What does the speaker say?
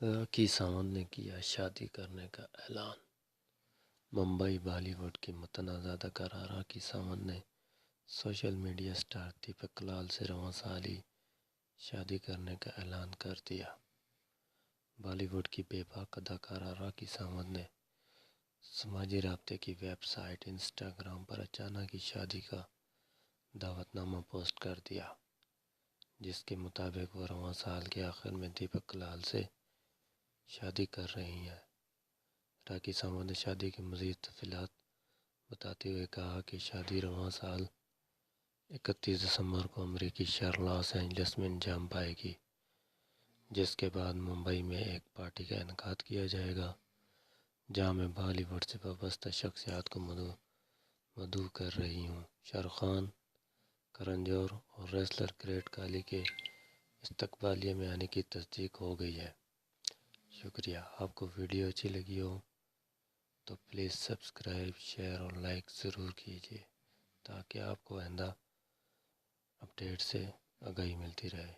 راکھی ساونت نے کیا شادی کرنے کا اعلان۔ ممبئی بالی ووڈ کی متنازع اداکارہ راکھی ساونت نے سوشل میڈیا اسٹار دیپک کلال سے رواں سال ہی شادی کرنے کا اعلان کر دیا۔ بالی ووڈ کی بے باک اداکارہ راکھی ساونت نے سماجی رابطے کی ویب سائٹ انسٹاگرام پر اچانک ہی شادی کا دعوت نامہ پوسٹ کر دیا، جس کے مطابق وہ رواں سال کے آخر میں دیپک کلال سے شادی کر رہی ہیں۔ راکھی ساونت نے شادی کی مزید تفصیلات بتاتے ہوئے کہا کہ شادی رواں سال 31 دسمبر کو امریکی شہر لاس اینجلس میں انجام پائے گی، جس کے بعد ممبئی میں ایک پارٹی کا انعقاد کیا جائے گا، جہاں میں بالی ووڈ سے وابستہ شخصیات کو مدعو کر رہی ہوں۔ شاہ رخ خان، کرن جوہر اور ریسلر گریٹ کالی کے استقبالیہ میں آنے کی تصدیق ہو گئی ہے۔ شکریہ۔ آپ کو ویڈیو اچھی لگی ہو تو پلیز سبسکرائب، شیئر اور لائک ضرور کیجیے تاکہ آپ کو آئندہ اپڈیٹ سے آگاہی ملتی رہے۔